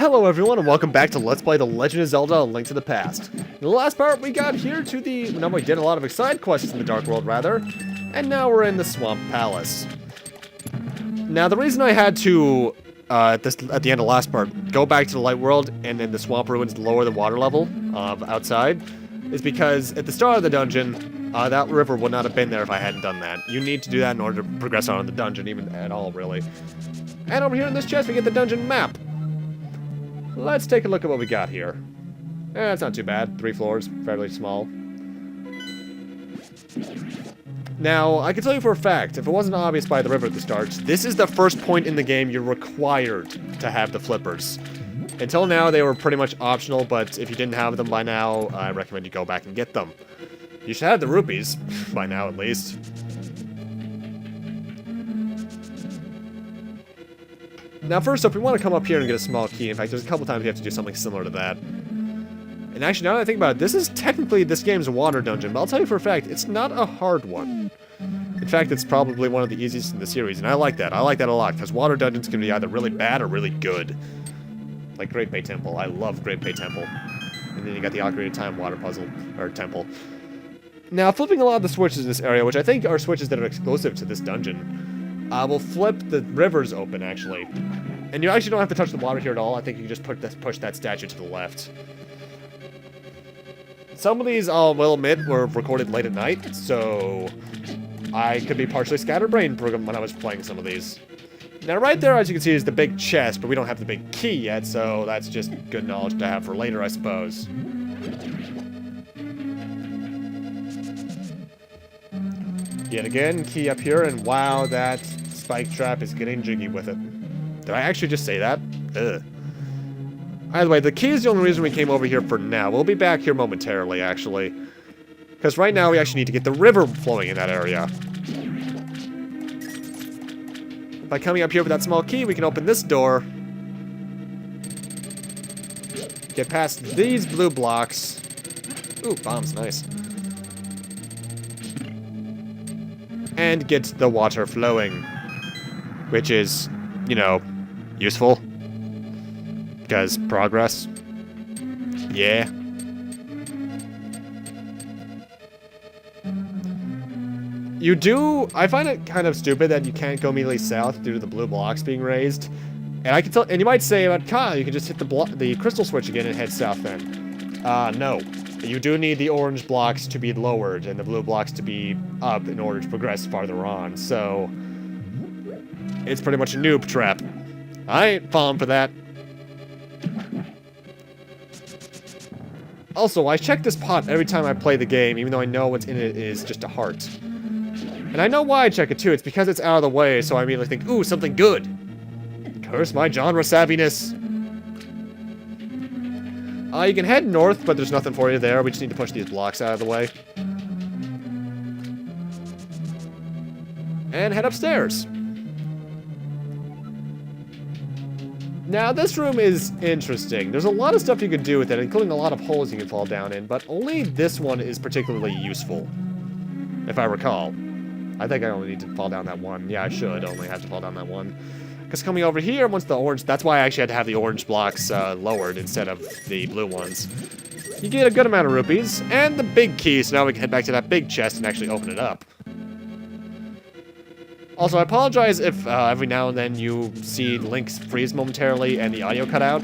Hello everyone and welcome back to Let's Play The Legend of Zelda: A Link to the Past. In the last part we got here to the... No, we did a lot of side quests in the Dark World rather. And now we're in the Swamp Palace. Now the reason I had to, at the end of last part, go back to the Light World and in the Swamp Ruins lower the water level outside is because at the start of the dungeon, that river would not have been there if I hadn't done that. You need to do that in order to progress on in the dungeon, even at all really. And over here in this chest we get the dungeon map. Let's take a look at what we got here. It's not too bad. 3 floors, fairly small. Now, I can tell you for a fact, if it wasn't obvious by the river at the start, this is the first point in the game you're required to have the flippers. Until now, they were pretty much optional, but if you didn't have them by now, I recommend you go back and get them. You should have the rupees, by now at least. Now first up, we want to come up here and get a small key. In fact, there's a couple times you have to do something similar to that. And actually, now that I think about it, this is technically this game's water dungeon, but I'll tell you for a fact, it's not a hard one. In fact, it's probably one of the easiest in the series, and I like that. I like that a lot, because water dungeons can be either really bad or really good. Like Great Bay Temple. I love Great Bay Temple. And then you got the Ocarina of Time water puzzle, or temple. Now, flipping a lot of the switches in this area, which I think are switches that are exclusive to this dungeon, will flip the rivers open, actually. And you actually don't have to touch the water here at all. I think you can just push that statue to the left. Some of these, I will admit, were recorded late at night, so I could be partially scatterbrained when I was playing some of these. Now, right there, as you can see, is the big chest, but we don't have the big key yet, so that's just good knowledge to have for later, I suppose. Yet again, key up here, and wow, that spike trap is getting jiggy with it. Did I actually just say that? Ugh. Either way, the key is the only reason we came over here for now. We'll be back here momentarily, actually. Because right now we actually need to get the river flowing in that area. By coming up here with that small key, we can open this door. Get past these blue blocks. Ooh, bombs, nice. And get the water flowing. Which is, you know, useful. Because progress. Yeah. I find it kind of stupid that you can't go immediately south due to the blue blocks being raised. And I can tell, and you might say about Kyle, you can just hit the crystal switch again and head south then. No. You do need the orange blocks to be lowered and the blue blocks to be up in order to progress farther on, so it's pretty much a noob trap. I ain't falling for that. Also, I check this pot every time I play the game, even though I know what's in it is just a heart. And I know why I check it too, it's because it's out of the way, so I immediately think, ooh, something good. Curse my genre savviness. You can head north, but there's nothing for you there. We just need to push these blocks out of the way. And head upstairs. Now, this room is interesting. There's a lot of stuff you can do with it, including a lot of holes you can fall down in, but only this one is particularly useful, if I recall. I think I only need to fall down that one. Yeah, I should only have to fall down that one. Because coming over here, once the orange... That's why I actually had to have the orange blocks lowered instead of the blue ones. You get a good amount of rupees, and the big key, so now we can head back to that big chest and actually open it up. Also, I apologize if every now and then you see links freeze momentarily and the audio cut out.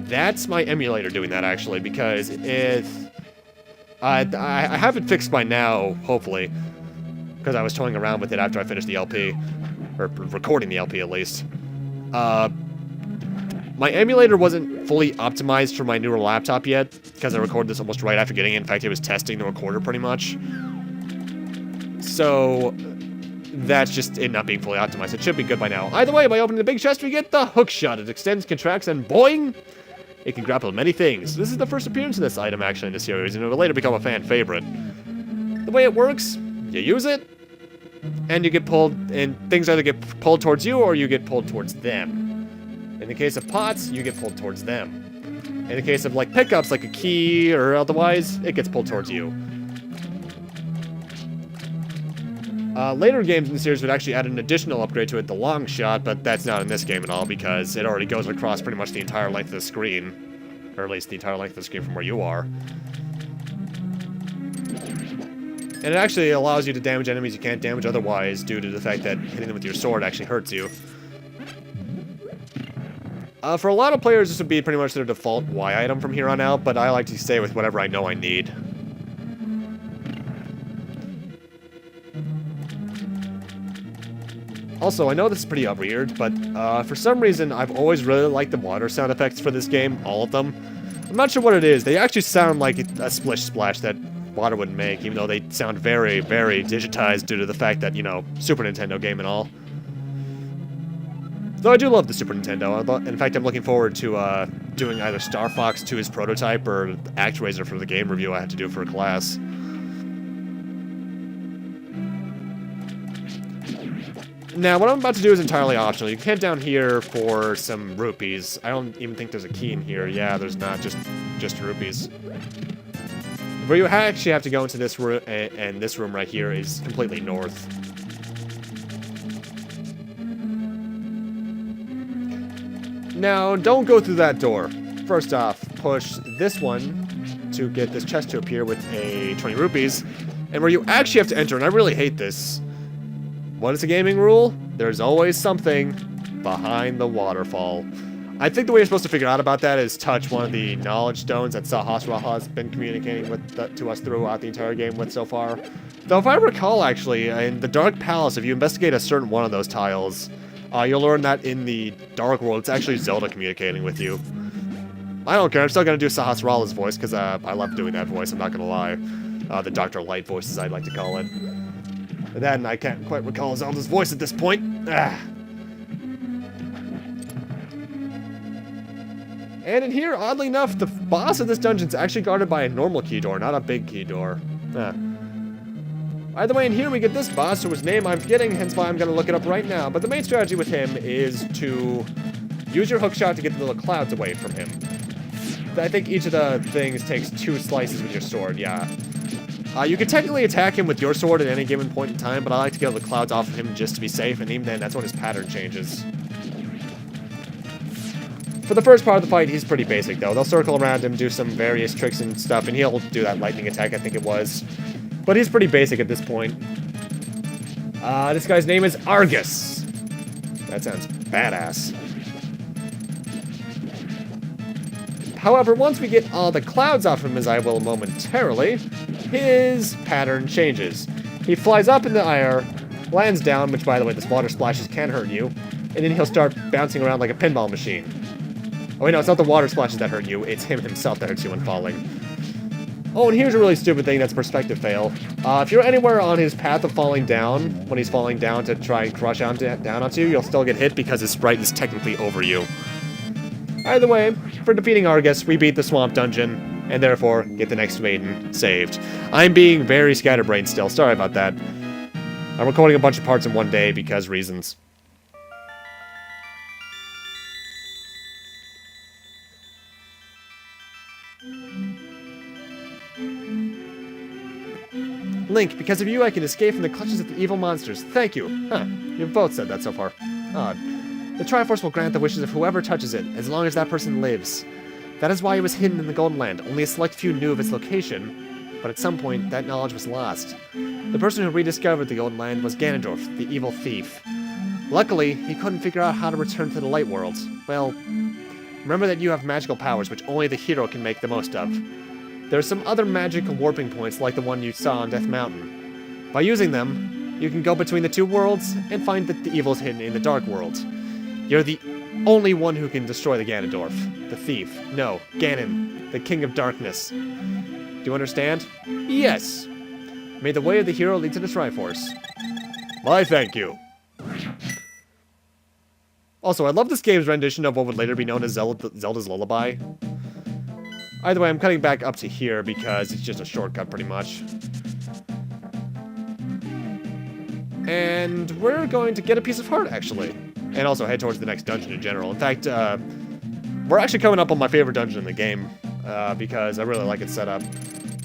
That's my emulator doing that, actually, because I have it fixed by now, hopefully, because I was toying around with it after I finished the LP. Or recording the LP, at least. My emulator wasn't fully optimized for my newer laptop yet, because I recorded this almost right after getting it. In fact, it was testing the recorder pretty much. So, that's just it not being fully optimized. It should be good by now. Either way, by opening the big chest, we get the Hookshot. It extends, contracts, and boing! It can grapple many things. This is the first appearance of this item, actually, in the series, and it will later become a fan favorite. The way it works, you use it, and you get pulled, and things either get pulled towards you or you get pulled towards them. In the case of pots, you get pulled towards them. In the case of, like, pickups, like a key or otherwise, it gets pulled towards you. Later games in the series would actually add an additional upgrade to it, the long shot, but that's not in this game at all because it already goes across pretty much the entire length of the screen. Or at least the entire length of the screen from where you are. And it actually allows you to damage enemies you can't damage otherwise due to the fact that hitting them with your sword actually hurts you. For a lot of players, this would be pretty much their default Y item from here on out, but I like to stay with whatever I know I need. Also, I know this is pretty weird, but for some reason, I've always really liked the water sound effects for this game, all of them. I'm not sure what it is. They actually sound like a splish splash that water would make, even though they sound very, very digitized due to the fact that, you know, Super Nintendo game and all. Though I do love the Super Nintendo. In fact, I'm looking forward to doing either Star Fox 2's prototype or ActRaiser for the game review I had to do for a class. Now, what I'm about to do is entirely optional. You can head down here for some rupees. I don't even think there's a key in here. Yeah, there's not. Just rupees. Where you actually have to go into this room, and this room right here is completely north. Now, don't go through that door. First off, push this one to get this chest to appear with a 20 rupees. And where you actually have to enter, and I really hate this. What is a gaming rule? There's always something behind the waterfall. I think the way you're supposed to figure out about that is touch one of the knowledge stones that Sahasrara has been communicating with to us throughout the entire game with so far. Though if I recall, actually, in the Dark Palace, if you investigate a certain one of those tiles, you'll learn that in the Dark World, it's actually Zelda communicating with you. I don't care, I'm still gonna do Sahasrara's voice, because I love doing that voice, I'm not gonna lie. The Dr. Light voice, as I'd like to call it. And then I can't quite recall Zelda's voice at this point. And in here, oddly enough, the boss of this dungeon is actually guarded by a normal key door, not a big key door. Either way, in here we get this boss, whose name I'm forgetting, hence why I'm going to look it up right now. But the main strategy with him is to use your hookshot to get the little clouds away from him. I think each of the things takes 2 slices with your sword, yeah. You can technically attack him with your sword at any given point in time, but I like to get the clouds off of him just to be safe, and even then, that's when his pattern changes. For the first part of the fight, he's pretty basic, though. They'll circle around him, do some various tricks and stuff, and he'll do that lightning attack, I think it was. But he's pretty basic at this point. This guy's name is Arghus. That sounds badass. However, once we get all the clouds off him, as I will momentarily, his pattern changes. He flies up in the air, lands down, which, by the way, this water splashes can hurt you, and then he'll start bouncing around like a pinball machine. Oh wait, no, it's not the water splashes that hurt you, it's him himself that hurts you when falling. Oh, and here's a really stupid thing that's a perspective fail. If you're anywhere on his path of falling down, when he's falling down to try and crush down onto you, you'll still get hit because his sprite is technically over you. Either way, for defeating Arghus, we beat the swamp dungeon, and therefore get the next maiden saved. I'm being very scatterbrained still, sorry about that. I'm recording a bunch of parts in one day because reasons. Link, because of you I can escape from the clutches of the evil monsters. Thank you. Huh, you've both said that so far. Odd. The Triforce will grant the wishes of whoever touches it, as long as that person lives. That is why it was hidden in the Golden Land. Only a select few knew of its location, but at some point, that knowledge was lost. The person who rediscovered the Golden Land was Ganondorf, the evil thief. Luckily, he couldn't figure out how to return to the Light World. Well, remember that you have magical powers, which only the hero can make the most of. There are some other magical warping points like the one you saw on Death Mountain. By using them, you can go between the 2 worlds and find that the evil is hidden in the Dark World. You're the only one who can destroy the Ganondorf, the thief. No, Ganon, the King of Darkness. Do you understand? Yes. May the way of the hero lead to the Triforce. Why, thank you. Also, I love this game's rendition of what would later be known as Zelda's Lullaby. Either way, I'm cutting back up to here because it's just a shortcut pretty much. And we're going to get a piece of heart, actually. And also head towards the next dungeon in general. In fact, we're actually coming up on my favorite dungeon in the game, because I really like its setup.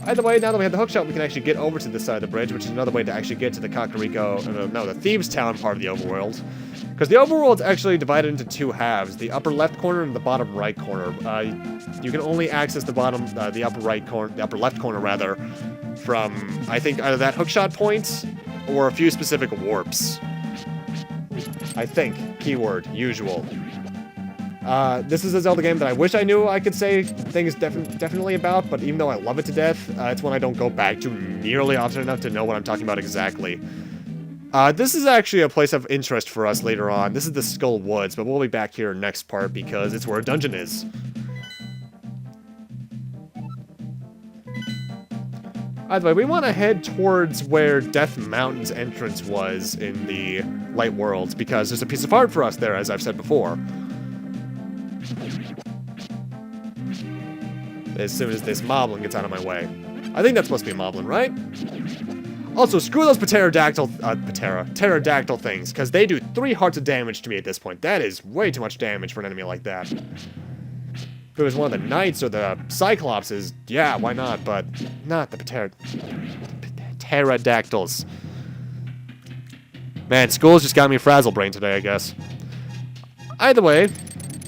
Either way, now that we have the hookshot, we can actually get over to this side of the bridge, which is another way to actually get to the the Thieves' Town part of the overworld. Because the overworld's actually divided into two halves, the upper left corner and the bottom right corner. You can only access the upper left corner rather, from, I think, either that hookshot point, or a few specific warps. I think. Keyword, usual. This is a Zelda game that I wish I knew I could say things definitely about, but even though I love it to death, it's one I don't go back to nearly often enough to know what I'm talking about exactly. This is actually a place of interest for us later on. This is the Skull Woods, but we'll be back here next part because it's where a dungeon is. Either way, we want to head towards where Death Mountain's entrance was in the Light Worlds, because there's a piece of art for us there, as I've said before. As soon as this moblin gets out of my way. I think that's supposed to be a moblin, right? Also, screw those pterodactyl things, because they do 3 hearts of damage to me at this point. That is way too much damage for an enemy like that. If it was one of the knights or the cyclopses, yeah, why not? But not the pterodactyls. Man, school's just got me frazzle-brained today, I guess. Either way,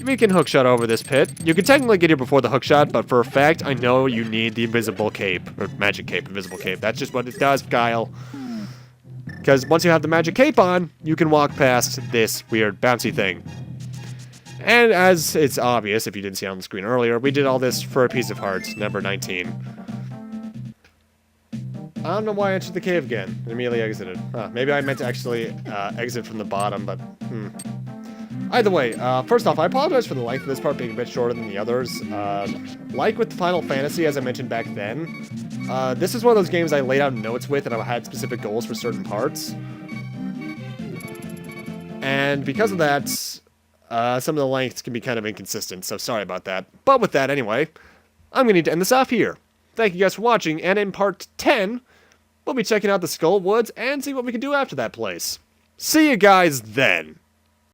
we can hookshot over this pit. You can technically get here before the hookshot, but for a fact, I know you need the invisible cape. Or magic cape, invisible cape. That's just what it does, Kyle. Because once you have the magic cape on, you can walk past this weird bouncy thing. And as it's obvious, if you didn't see it on the screen earlier, we did all this for a piece of heart, number 19. I don't know why I entered the cave again and immediately exited. Maybe I meant to actually exit from the bottom, but Either way, first off, I apologize for the length of this part being a bit shorter than the others. Like with Final Fantasy, as I mentioned back then, this is one of those games I laid out notes with and I had specific goals for certain parts. And because of that, some of the lengths can be kind of inconsistent, so sorry about that. But with that, anyway, I'm going to need to end this off here. Thank you guys for watching, and in part 10, we'll be checking out the Skull Woods and see what we can do after that place. See you guys then!